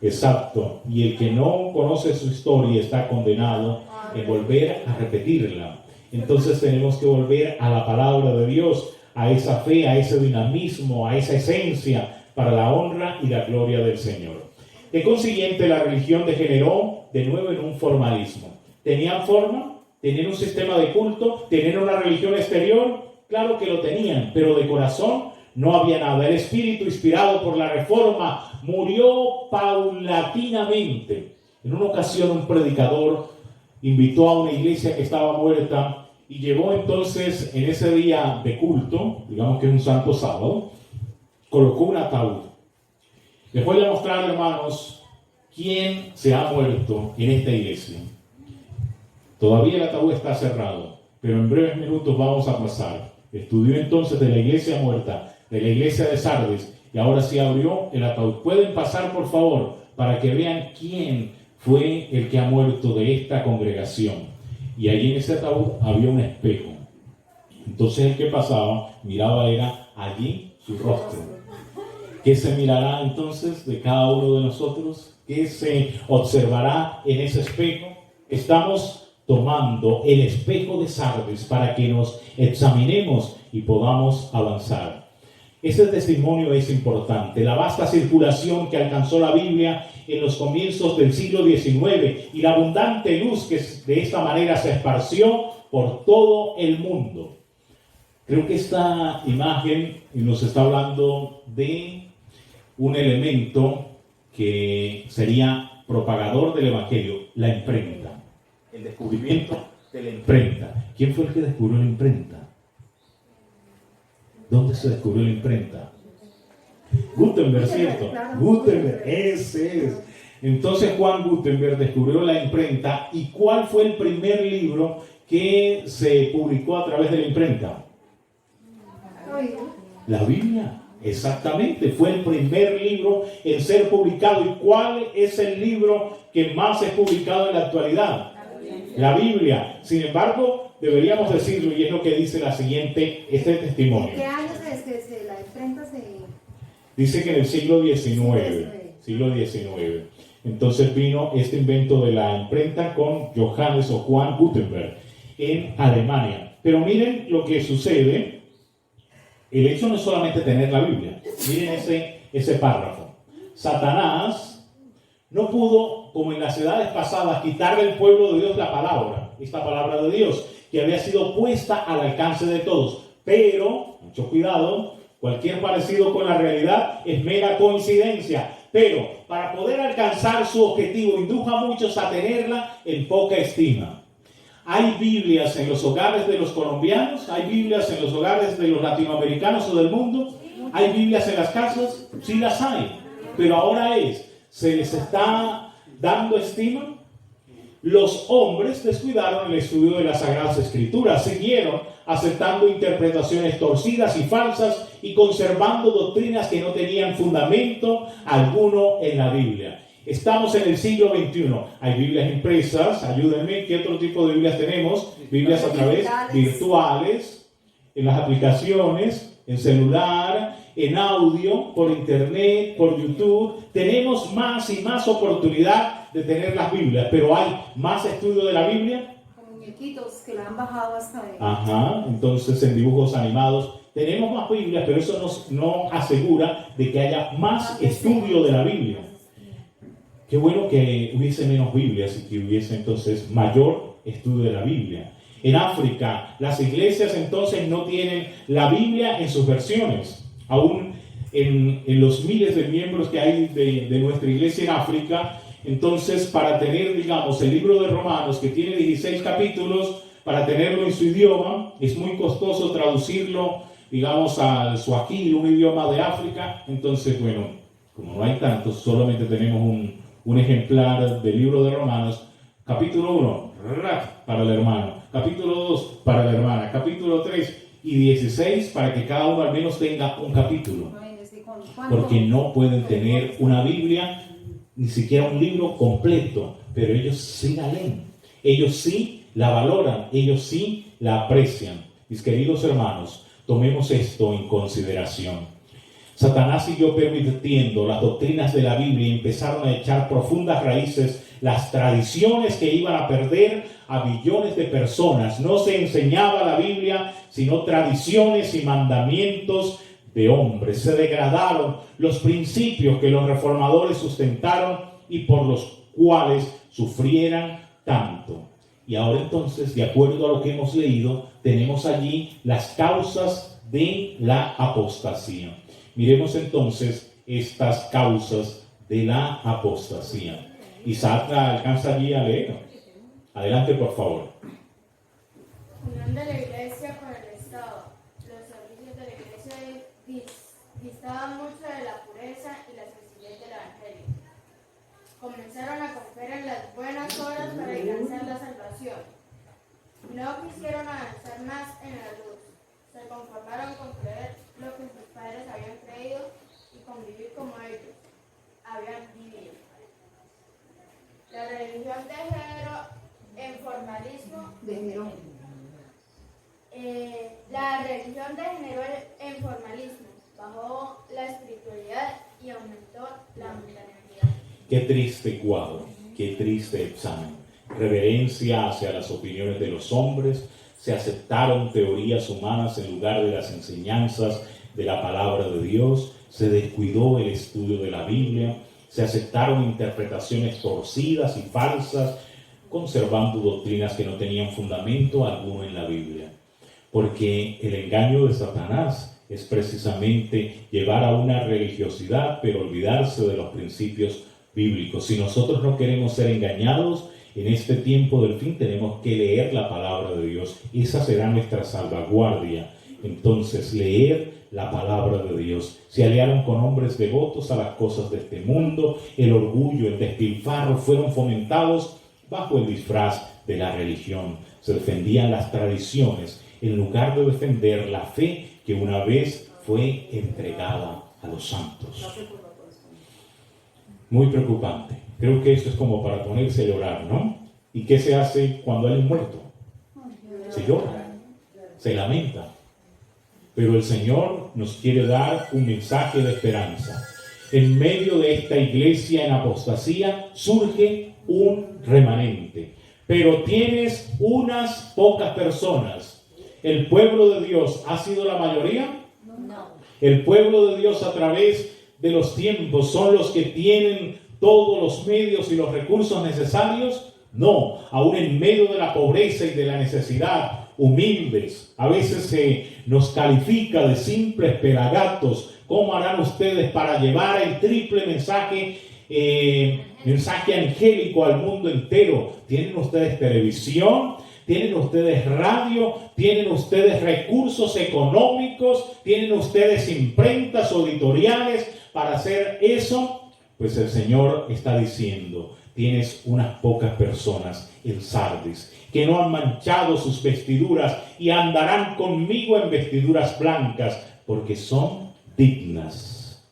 Exacto. Y el que no conoce su historia está condenado en volver a repetirla. Entonces tenemos que volver a la palabra de Dios, a esa fe, a ese dinamismo, a esa esencia para la honra y la gloria del Señor. De consiguiente, la religión degeneró de nuevo en un formalismo. ¿Tenían forma? ¿Tenían un sistema de culto? ¿Tenían una religión exterior? Claro que lo tenían, pero de corazón no había nada. El espíritu inspirado por la Reforma murió paulatinamente. En una ocasión un predicador invitó a una iglesia que estaba muerta y llevó entonces en ese día de culto, digamos que es un santo sábado, colocó un ataúd. Les voy a mostrar, hermanos, quién se ha muerto en esta iglesia. Todavía el ataúd está cerrado, pero en breves minutos vamos a pasar. Estudió entonces de la iglesia muerta, de la iglesia de Sardes, y ahora sí abrió el ataúd. Pueden pasar, por favor, para que vean quién fue el que ha muerto de esta congregación. Y allí en ese ataúd había un espejo. Entonces el que pasaba, miraba era allí su rostro. ¿Qué se mirará entonces de cada uno de nosotros? ¿Qué se observará en ese espejo? Estamos tomando el espejo de Sardes para que nos examinemos y podamos avanzar. Ese testimonio es importante. La vasta circulación que alcanzó la Biblia en los comienzos del siglo XIX y la abundante luz que de esta manera se esparció por todo el mundo. Creo que esta imagen nos está hablando de un elemento que sería propagador del Evangelio, la imprenta. El descubrimiento de la imprenta. ¿Quién fue el que descubrió la imprenta? ¿Dónde se descubrió la imprenta? Gutenberg, ¿cierto? Gutenberg, ese es. Entonces Juan Gutenberg descubrió la imprenta. ¿Y cuál fue el primer libro que se publicó a través de la imprenta? La Biblia. Exactamente, fue el primer libro en ser publicado. ¿Y cuál es el libro que más es publicado en la actualidad? La Biblia. Sin embargo, deberíamos decirlo, y es lo que dice este testimonio. ¿En qué años es que la imprenta se...? Dice que en el siglo XIX. Entonces vino este invento de la imprenta con Johannes o Juan Gutenberg en Alemania. Pero miren lo que sucede. El hecho no es solamente tener la Biblia. Miren ese párrafo. Satanás no pudo, como en las edades pasadas, quitarle al pueblo de Dios la palabra, esta palabra de Dios, que había sido puesta al alcance de todos. Pero, mucho cuidado, Cualquier parecido con la realidad es mera coincidencia, pero para poder alcanzar su objetivo indujo a muchos a tenerla en poca estima. ¿Hay Biblias en los hogares de los colombianos? ¿Hay Biblias en los hogares de los latinoamericanos o del mundo? ¿Hay Biblias en las casas? Sí las hay, pero ahora ¿se les está dando estima? Los hombres descuidaron el estudio de las Sagradas Escrituras, siguieron aceptando interpretaciones torcidas y falsas y conservando doctrinas que no tenían fundamento alguno en la Biblia. Estamos en el siglo XXI. Hay Biblias impresas, ayúdenme, ¿qué otro tipo de Biblias tenemos? Biblias a través virtuales, en las aplicaciones, en celular, en audio, por internet, por YouTube. Tenemos más y más oportunidad de tener las Biblias, pero hay más estudio de la Biblia. Con muñequitos que la han bajado hasta ahí. Ajá, entonces en dibujos animados tenemos más Biblias, pero eso no asegura de que haya más estudio de la Biblia. Qué bueno que hubiese menos Biblias y que hubiese entonces mayor estudio de la Biblia. En África, las iglesias entonces no tienen la Biblia en sus versiones. Aún en los miles de miembros que hay de nuestra iglesia en África, entonces para tener, digamos, el libro de Romanos, que tiene 16 capítulos, para tenerlo en su idioma, es muy costoso traducirlo, digamos, al Swahili, un idioma de África. Entonces, bueno, como no hay tantos, solamente tenemos un ejemplar del libro de Romanos. Capítulo 1, para el hermano. Capítulo 2, para la hermana. Capítulo 3 y 16, para que cada uno al menos tenga un capítulo. Porque no pueden tener una Biblia, ni siquiera un libro completo, pero ellos sí la leen. Ellos sí la valoran, ellos sí la aprecian. Mis queridos hermanos, tomemos esto en consideración. Satanás siguió permitiendo las doctrinas de la Biblia y empezaron a echar profundas raíces las tradiciones que iban a perder a billones de personas. No se enseñaba la Biblia, sino tradiciones y mandamientos de hombres. Se degradaron los principios que los reformadores sustentaron y por los cuales sufrieran tanto. Y ahora entonces, de acuerdo a lo que hemos leído, tenemos allí las causas de la apostasía. Miremos entonces estas causas de la apostasía. Isaac alcanza allí a leer. Adelante, por favor. Unión de la Iglesia con el Estado. Los servicios de la Iglesia distaban mucho de la pureza y la sencillez del Evangelio. Comenzaron a confiar en las buenas obras para alcanzar la salvación. No quisieron avanzar más en la luz. Se conformaron con creer lo que sus padres habían creído y convivir como ellos habían vivido. La religión degeneró en formalismo. La religión degeneró en formalismo, bajó la espiritualidad y aumentó la mundanalidad. Qué triste cuadro, qué triste examen. Reverencia hacia las opiniones de los hombres, se aceptaron teorías humanas en lugar de las enseñanzas de la palabra de Dios, se descuidó el estudio de la Biblia, se aceptaron interpretaciones torcidas y falsas, conservando doctrinas que no tenían fundamento alguno en la Biblia. Porque el engaño de Satanás es precisamente llevar a una religiosidad, pero olvidarse de los principios bíblicos. Si nosotros no queremos ser engañados, en este tiempo del fin tenemos que leer la palabra de Dios. Esa será nuestra salvaguardia. Entonces, leer la palabra de Dios. Se aliaron con hombres devotos a las cosas de este mundo. El orgullo, el despilfarro fueron fomentados bajo el disfraz de la religión. Se defendían las tradiciones en lugar de defender la fe que una vez fue entregada a los santos. Muy preocupante. Creo que esto es como para ponerse a llorar, ¿no? ¿Y qué se hace cuando hay un muerto? Se llora, se lamenta. Pero el Señor nos quiere dar un mensaje de esperanza. En medio de esta iglesia en apostasía surge un remanente. Pero tienes unas pocas personas. ¿El pueblo de Dios ha sido la mayoría? No. El pueblo de Dios a través de los tiempos son los que tienen todos los medios y los recursos necesarios. No, aún en medio de la pobreza y de la necesidad, humildes. A veces se nos califica de simples pelagatos. ¿Cómo harán ustedes para llevar el triple mensaje angélico al mundo entero? ¿Tienen ustedes televisión? ¿Tienen ustedes radio? ¿Tienen ustedes recursos económicos? ¿Tienen ustedes imprentas o editoriales para hacer eso? Pues el Señor está diciendo: tienes unas pocas personas en Sardis que no han manchado sus vestiduras y andarán conmigo en vestiduras blancas porque son dignas.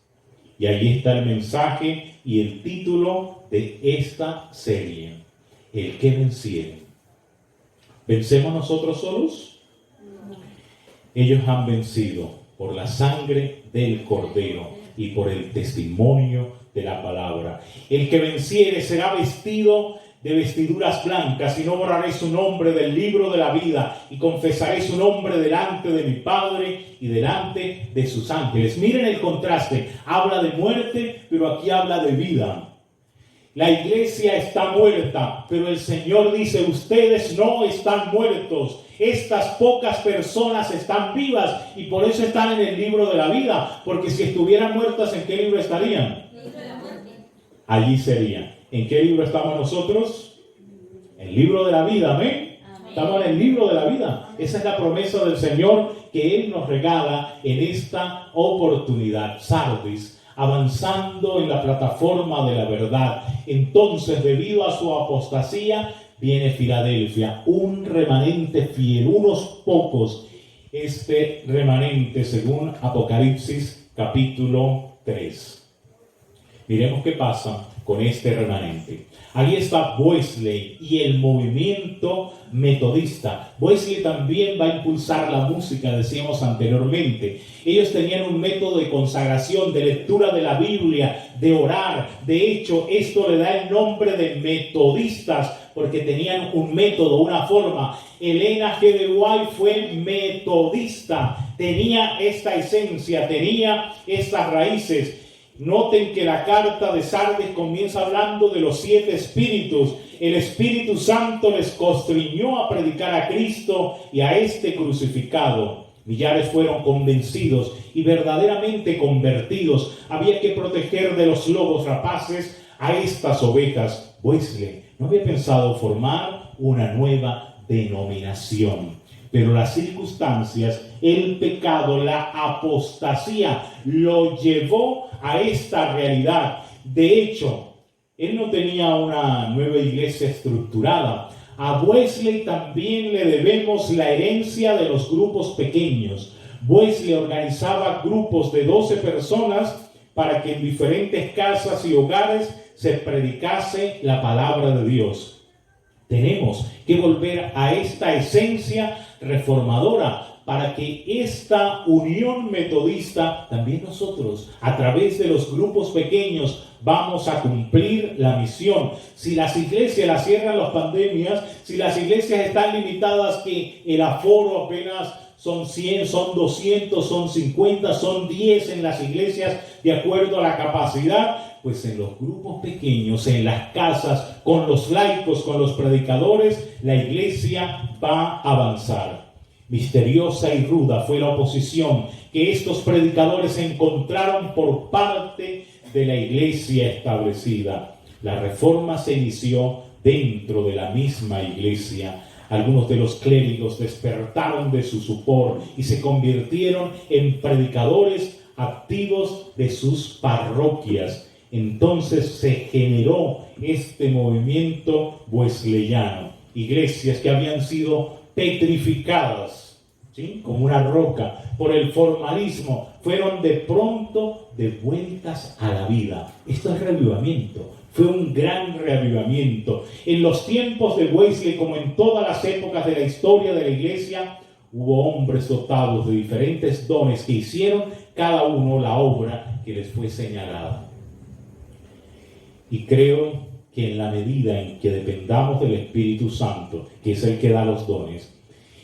Y ahí está el mensaje y el título de esta serie: el que venciere. ¿Vencemos nosotros solos? Ellos han vencido por la sangre del Cordero y por el testimonio de la palabra. El que venciere será vestido de vestiduras blancas, y no borraré su nombre del libro de la vida, y confesaré su nombre delante de mi Padre y delante de sus ángeles. Miren el contraste. Habla de muerte, pero aquí habla de vida. La iglesia está muerta, pero el Señor dice: ustedes no están muertos. Estas pocas personas están vivas y por eso están en el libro de la vida. Porque si estuvieran muertas, ¿en qué libro estarían? Allí serían. ¿En qué libro estamos nosotros? El libro de la vida, ¿amén? Estamos en el libro de la vida. Esa es la promesa del Señor que Él nos regala en esta oportunidad. Sardis, avanzando en la plataforma de la verdad. Entonces, debido a su apostasía, viene Filadelfia, un remanente fiel, unos pocos. Este remanente, según Apocalipsis capítulo 3. Miremos qué pasa con este remanente. Ahí está Wesley y el movimiento metodista. Wesley también va a impulsar la música, decíamos anteriormente. Ellos tenían un método de consagración, de lectura de la Biblia, de orar. De hecho, esto le da el nombre de metodistas, porque tenían un método, una forma. Elena G. de White fue metodista, tenía esta esencia, tenía estas raíces. Noten que la carta de Sardis comienza hablando de los 7 espíritus. El Espíritu Santo les constriñó a predicar a Cristo y a este crucificado. Millares fueron convencidos y verdaderamente convertidos. Había que proteger de los lobos rapaces a estas ovejas. Wesley no había pensado formar una nueva denominación. Pero las circunstancias, el pecado, la apostasía lo llevó a esta realidad. De hecho, él no tenía una nueva iglesia estructurada. A Wesley también le debemos la herencia de los grupos pequeños. Wesley organizaba grupos de 12 personas para que en diferentes casas y hogares se predicase la palabra de Dios. Tenemos que volver a esta esencia reformadora para que esta unión metodista, también nosotros, a través de los grupos pequeños, vamos a cumplir la misión. Si las iglesias las cierran las pandemias, si las iglesias están limitadas, que el aforo apenas son 100, son 200, son 50, son 10 en las iglesias de acuerdo a la capacidad, pues en los grupos pequeños, en las casas, con los laicos, con los predicadores, la iglesia va a avanzar. Misteriosa y ruda fue la oposición que estos predicadores encontraron por parte de la iglesia establecida. La reforma se inició dentro de la misma iglesia. Algunos de los clérigos despertaron de su sopor y se convirtieron en predicadores activos de sus parroquias. Entonces se generó este movimiento wesleyano. Iglesias que habían sido petrificadas, ¿sí?, como una roca por el formalismo, fueron de pronto devueltas a la vida. Esto es reavivamiento. Fue un gran reavivamiento. En los tiempos de Wesley, como en todas las épocas de la historia de la iglesia, hubo hombres dotados de diferentes dones que hicieron cada uno la obra que les fue señalada. Y creo que en la medida en que dependamos del Espíritu Santo, que es el que da los dones,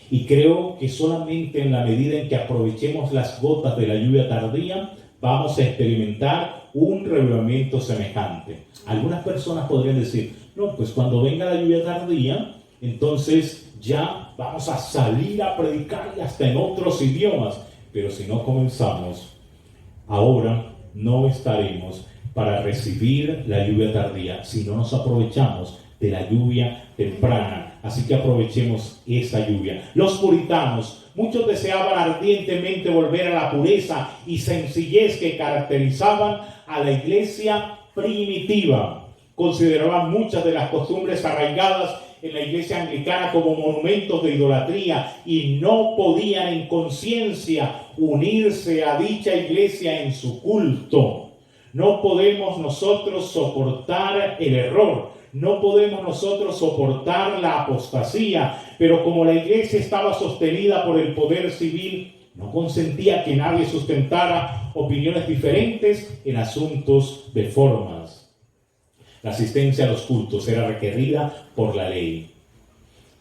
y creo que solamente en la medida en que aprovechemos las gotas de la lluvia tardía, vamos a experimentar un reavivamiento semejante. Algunas personas podrían decir: no, pues cuando venga la lluvia tardía, entonces ya vamos a salir a predicar y hasta en otros idiomas. Pero si no comenzamos, ahora no estaremos para recibir la lluvia tardía si no nos aprovechamos de la lluvia temprana. Así que aprovechemos esa lluvia. Los puritanos, muchos deseaban ardientemente volver a la pureza y sencillez que caracterizaban a la iglesia primitiva. Consideraban muchas de las costumbres arraigadas en la iglesia anglicana como monumentos de idolatría y no podían en conciencia unirse a dicha iglesia en su culto. No podemos nosotros soportar el error, no podemos nosotros soportar la apostasía, pero como la iglesia estaba sostenida por el poder civil, no consentía que nadie sustentara opiniones diferentes en asuntos de formas. La asistencia a los cultos era requerida por la ley.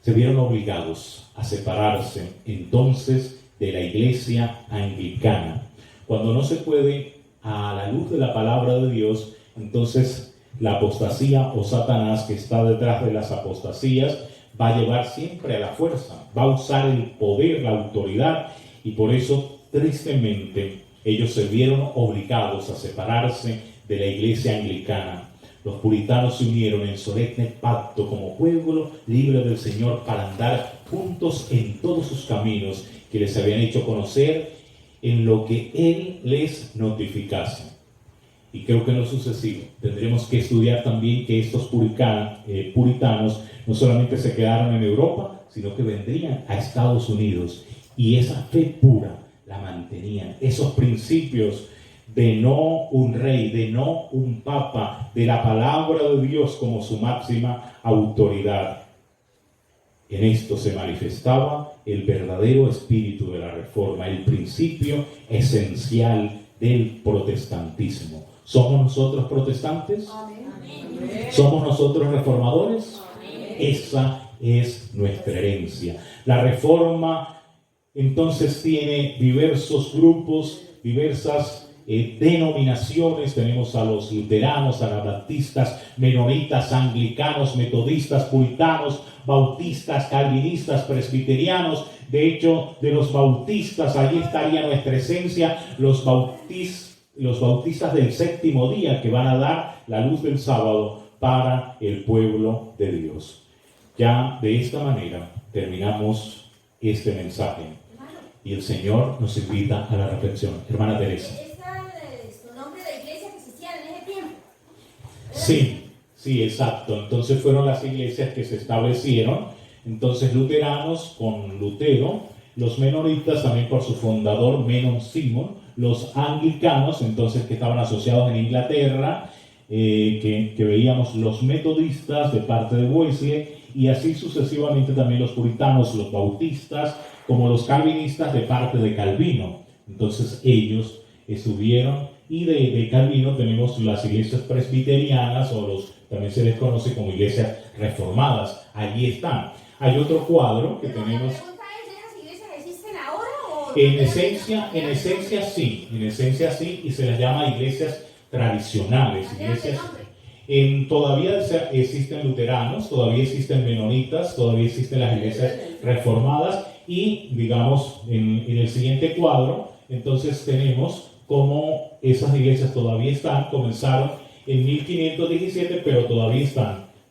Se vieron obligados a separarse entonces de la iglesia anglicana. Cuando no se puede, a la luz de la palabra de Dios, entonces la apostasía o Satanás, que está detrás de las apostasías, va a llevar siempre a la fuerza, va a usar el poder, la autoridad, y por eso, tristemente, ellos se vieron obligados a separarse de la iglesia anglicana. Los puritanos se unieron en solemne pacto como pueblo libre del Señor para andar juntos en todos sus caminos que les habían hecho conocer en lo que Él les notificase. Y creo que en lo sucesivo tendremos que estudiar también que estos puritanos no solamente se quedaron en Europa, sino que vendrían a Estados Unidos. Y esa fe pura la mantenían. Esos principios de no un rey, de no un papa, de la palabra de Dios como su máxima autoridad. En esto se manifestaba el verdadero espíritu de la Reforma, el principio esencial del protestantismo. ¿Somos nosotros protestantes? Amén. ¿Somos nosotros reformadores? Esa es nuestra herencia. La Reforma entonces tiene diversos grupos, diversas denominaciones. Tenemos a los luteranos, anabaptistas, menonitas, anglicanos, metodistas, puritanos, bautistas, calvinistas, presbiterianos. De hecho, de los bautistas, allí estaría nuestra esencia, los bautistas del séptimo día, que van a dar la luz del sábado para el pueblo de Dios. Ya de esta manera terminamos este mensaje y el Señor nos invita a la reflexión. Hermana Teresa. ¿Tu nombre de iglesia que existía en ese tiempo? Sí, exacto. Entonces fueron las iglesias que se establecieron. Entonces luteranos con Lutero, los menonitas también por su fundador Menon Simon, los anglicanos entonces que estaban asociados en Inglaterra, que veíamos los metodistas de parte de Wesley, y así sucesivamente también los puritanos, los bautistas, como los calvinistas de parte de Calvino. Entonces ellos estuvieron, y de Calvino tenemos las iglesias presbiterianas, también se les conoce como iglesias reformadas. Allí están. Hay otro cuadro que tenemos. La pregunta es, ¿esas iglesias existen ahora o...? En esencia sí, y se las llama iglesias tradicionales. Todavía existen luteranos, todavía existen menonitas, todavía existen las iglesias reformadas, y digamos en el siguiente cuadro entonces tenemos cómo esas iglesias todavía están. Comenzaron en 1517, pero todavía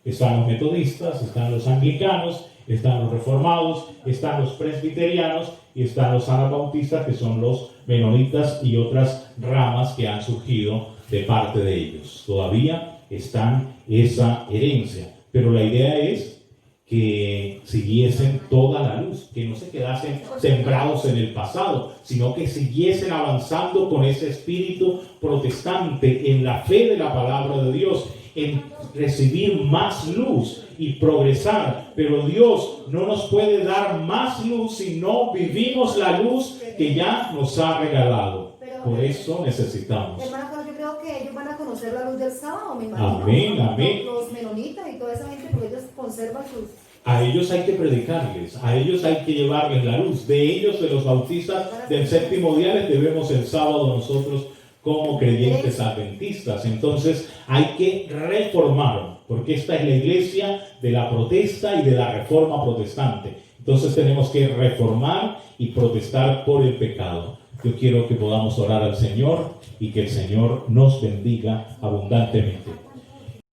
están los metodistas, están los anglicanos, están los reformados, están los presbiterianos y están los anabautistas, que son los menonitas y otras ramas que han surgido de parte de ellos. Todavía están esa herencia, pero la idea es que siguiesen toda la luz, que no se quedasen sembrados en el pasado, sino que siguiesen avanzando con ese espíritu protestante en la fe de la palabra de Dios, en recibir más luz y progresar. Pero Dios no nos puede dar más luz si no vivimos la luz que ya nos ha regalado. Por eso necesitamos. Hermana, yo creo que ellos van a conocer la luz del sábado, me imagino. Amén, amén. Los menonitas y toda esa gente, porque ellos conservan sus... A ellos hay que predicarles, a ellos hay que llevarles la luz. De ellos, de los bautistas del séptimo día, les debemos el sábado nosotros como creyentes adventistas. Entonces hay que reformar porque esta es la iglesia de la protesta y de la reforma protestante. Entonces tenemos que reformar y protestar por el pecado. Yo quiero que podamos orar al Señor y que el Señor nos bendiga abundantemente.